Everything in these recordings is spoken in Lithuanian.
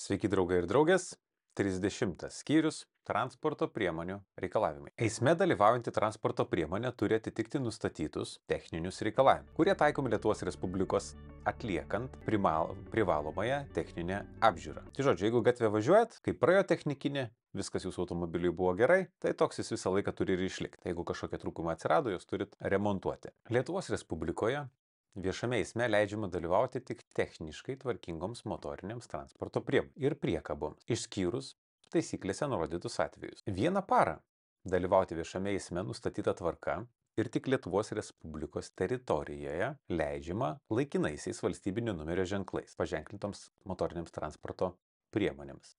Sveiki draugai ir draugės. 30 skyrius transporto priemonių reikalavimai. Eisme dalyvaujanti transporto priemonė turi atitikti nustatytus techninius reikalavimus, kurie taikomi Lietuvos Respublikos atliekant privalomąją techninę apžiūrą. Tai žodžiu, jeigu gatvė važiuojat, kai praėjo technikinė, viskas jūsų automobiliui buvo gerai, tai toks jis visą laiką turi ir išlikti. Jeigu kažkokie trūkumai atsirado, jūs turit remontuoti. Lietuvos Respublikoje viešame eisme leidžiama dalyvauti tik techniškai tvarkingoms motorinėms transporto priemonėms ir priekaboms, išskyrus taisyklėse nurodytus atvejus. Vieną parą dalyvauti viešame eisme nustatyta tvarka ir tik Lietuvos Respublikos teritorijoje leidžiama laikinaisiais valstybinio numerio ženklais paženklintoms motorinėms transporto priemonėms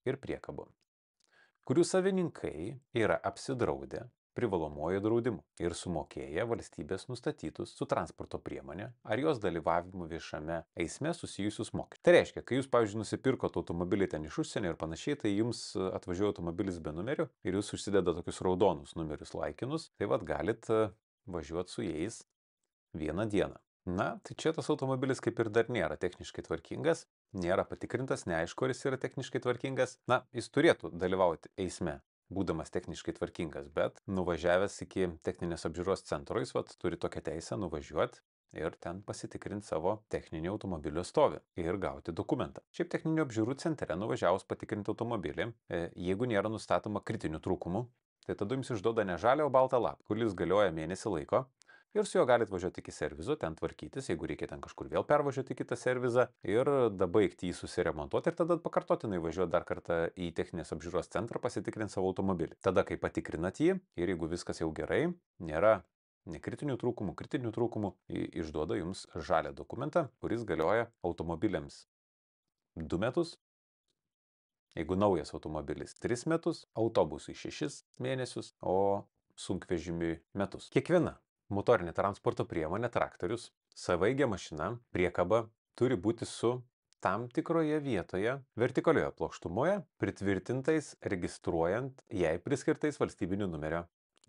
ir priekaboms, kurių savininkai yra apsidraudę privalomuoju draudimu ir sumokėję valstybės nustatytus su transporto priemonė ar jos dalyvavimu viešame eisme susijusius mokesčius. Tai reiškia, kai jūs, pavyzdžiui, nusipirkot automobilį ten iš užsienio ir panašiai, tai jums atvažiuoja automobilis be numerio ir jūs užsideda tokius raudonus numerius laikinus, tai vad galit važiuoti su jais vieną dieną. Na, tai čia tas automobilis kaip ir dar nėra techniškai tvarkingas, nėra patikrintas, neaišku, ar jis yra techniškai tvarkingas. Na, jis turėtų dalyvauti eisme, būdamas techniškai tvarkingas, bet nuvažiavęs iki techninės apžiūros centro, jis turi tokią teisę nuvažiuoti ir ten pasitikrinti savo techninį automobilio stovį ir gauti dokumentą. Šiaip techninio apžiūrų centre nuvažiavus patikrinti automobilį, jeigu nėra nustatoma kritinių trūkumų, tai tada jums išduoda ne žalią, o baltą lapą, kuris galioja mėnesį laiko. Ir su juo galite važiuoti iki servizo, ten tvarkytis, jeigu reikia ten kažkur vėl pervažiuoti į kitą servizą ir dabaigti jį susiremontuoti ir tada pakartotinai važiuoti dar kartą į techninės apžiūros centrą pasitikrinti savo automobilį. Tada, kai patikrinat jį ir jeigu viskas jau gerai, nėra nekritinių trūkumų, išduoda jums žalią dokumentą, kuris galioja automobiliams 2 metus, jeigu naujas automobilis 3 metus, autobusui 6 mėnesius, o sunkvežimiui metus. Kiekviena motorinė transporto priemonė, traktorius, savaeigė mašina, priekaba turi būti su tam tikroje vietoje, vertikalioje plokštumoje, pritvirtintais, registruojant jai priskirtais valstybinių numerio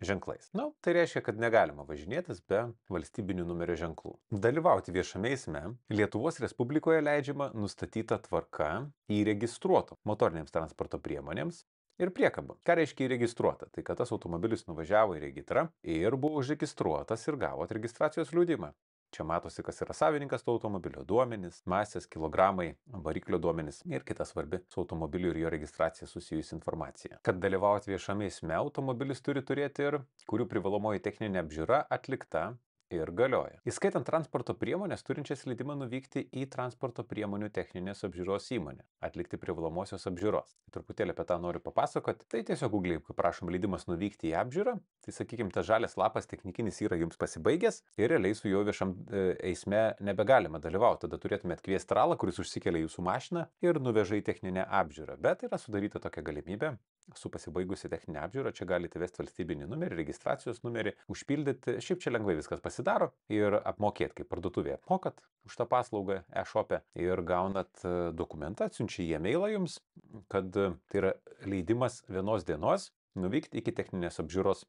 ženklais. Na, tai reiškia, kad negalima važinėtis be valstybinių numerio ženklų. Dalyvauti viešame eisme Lietuvos Respublikoje leidžiama nustatyta tvarka įregistruoto motorinėms transporto priemonėms ir priekaba. Ką reiškia įregistruota? Tai kad tas automobilis nuvažiavo į regitrą ir buvo užregistruotas ir gavo registracijos liudijimą. Čia matosi, kas yra savininkas to automobilio duomenys, masės, kilogramai, variklio duomenys ir kita svarbi su automobiliu ir jo registracija susijusi informacija. Kad dalyvauti viešame eisme, automobilis turi turėti ir kurių privalomoji techninė apžiūra atlikta ir galioja. Įskaitant transporto priemonės turinčias leidimą nuvykti į transporto priemonių techninės apžiūros įmonę, atlikti privalomosios apžiūros. Truputėlį apie tą noriu papasakoti. Tai tiesiog Google, kai prašom leidimas nuvykti į apžiūrą, tai sakykime, tas žalias lapas technikinis yra jums pasibaigęs ir realiai su juo viešam eisme nebegalima dalyvauti. Tada turėtumėt kviesti ralą, kuris užsikelia jūsų mašiną ir nuveža į techninę apžiūrą. Bet yra sudaryta tokia galimybė. Su pasibaigusi techninė apžiūra, čia galite vesti valstybinį numerį, registracijos numerį, užpildyti, šiaip čia lengvai viskas pasidaro ir apmokėti, kaip parduotuvėje apmokat už tą paslaugą e-shop'e ir gaunat dokumentą, atsiunčia į e-mailą jums, kad tai yra leidimas vienos dienos nuvykti iki techninės apžiūros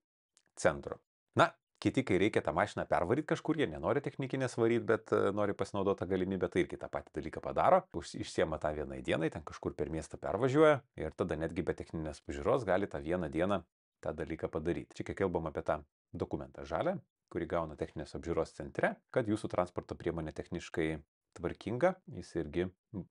centro. Na, kiti, kai reikia tą mašiną pervaryti kažkur, jie nenori technikinės varyti, bet nori pasinaudoti tą galimybę, tai irgi tą patį dalyką padaro. Išsiema tą vienai dienai, ten kažkur per miestą pervažiuoja ir tada netgi be techninės apžiūros gali tą vieną dieną tą dalyką padaryti. Čia kai kalbam apie tą dokumentą žalią, kurį gauna techninės apžiūros centre, kad jūsų transporto priemonė techniškai tvarkinga, jis irgi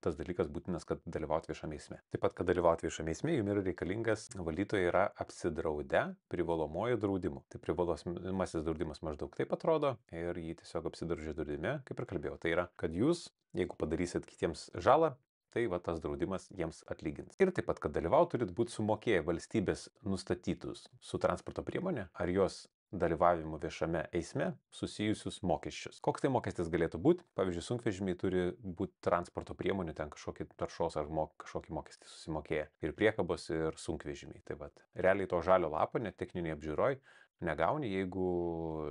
tas dalykas būtinas, kad dalyvauti viešame eisme. Taip pat, kad dalyvauti viešame eisme, jums yra reikalingas valytojai yra apsidraudę privalomuoju draudimu. Tai privalomasis draudimas maždaug taip atrodo ir jį tiesiog apsidraudžia draudime, kaip ir kalbėjau. Tai yra, kad jūs, jeigu padarysit kitiems žalą, tai tas draudimas jiems atlygins. Ir taip pat, kad dalyvauti turit būti sumokėję valstybės nustatytus su transporto priemonė ar jos dalyvavimu viešame eisme susijusius mokesčius. Koks tai mokestis galėtų būti? Pavyzdžiui, sunkvežimiai turi būti transporto priemonių, ten kažkokį taršos ar kažkokį mokestį susimokėję. Ir priekabos, ir sunkvežimiai. Tai realiai to žalio lapo net techniniai apžiūroj negauni, jeigu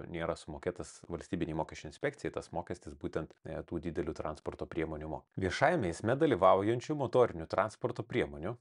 nėra sumokėtas valstybiniai mokesčių inspekcijai, tas mokestis būtent tų didelių transporto priemonių mokesčių. Viešajame eisme dalyvaujančių motorinių transporto priemonių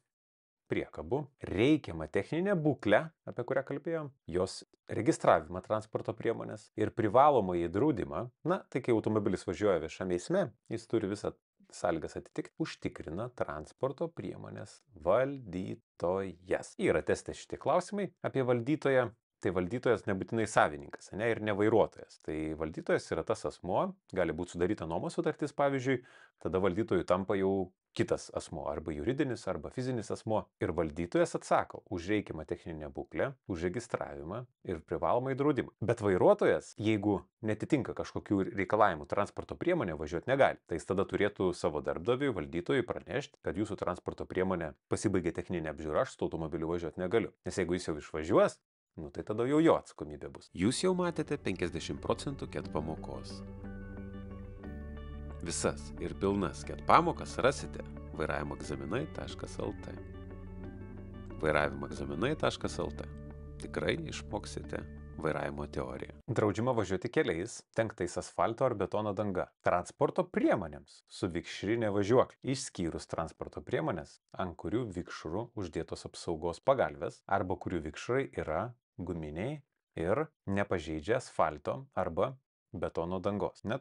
priekabų, reikiamą techninę būklę, apie kurią kalbėjom, jos registravimą transporto priemonės ir privalomąjį draudimą. Na, tai kai automobilis važiuoja viešame eisme, jis turi visą sąlygas atitikti, užtikrina transporto priemonės valdytojas. Yra teste šitie klausimai apie valdytoją. Tai valdytojas nebūtinai savininkas, ne, ir ne vairuotojas. Tai valdytojas yra tas asmuo, gali būti sudaryta nuomos sutartis, pavyzdžiui, tada valdytojų tampa jau kitas asmuo, arba juridinis, arba fizinis asmuo. Ir valdytojas atsako už reikiamą techninę būklę, už registravimą ir privalomą draudimą. Bet vairuotojas, jeigu netitinka kažkokių reikalavimų transporto priemonė, važiuoti negali. Tai jis tada turėtų savo darbdaviui, valdytojui pranešti, kad jūsų transporto priemonė pasibaigė techninė apžiūra, aš su automobiliu važiuoti negaliu. Nes jeigu jis jau išvažiuos, tai tada jau jo atsakomybė bus. Jūs jau matėte 50% KET pamokos. Visas ir pilnas KET pamokas rasite vairavimoegzaminai.lt. vairavimoegzaminai.lt. Tikrai išmoksite vairavimo teoriją. Draudžiama važiuoti keliais, tenktais asfalto ar betono danga. Transporto priemonėms su vikšrinė važiuoklė, išskyrus transporto priemonės, ant kurių vikšrų uždėtos apsaugos pagalvės arba kurių vikšrai yra guminiai ir nepažeidžia asfalto arba betono dangos. Net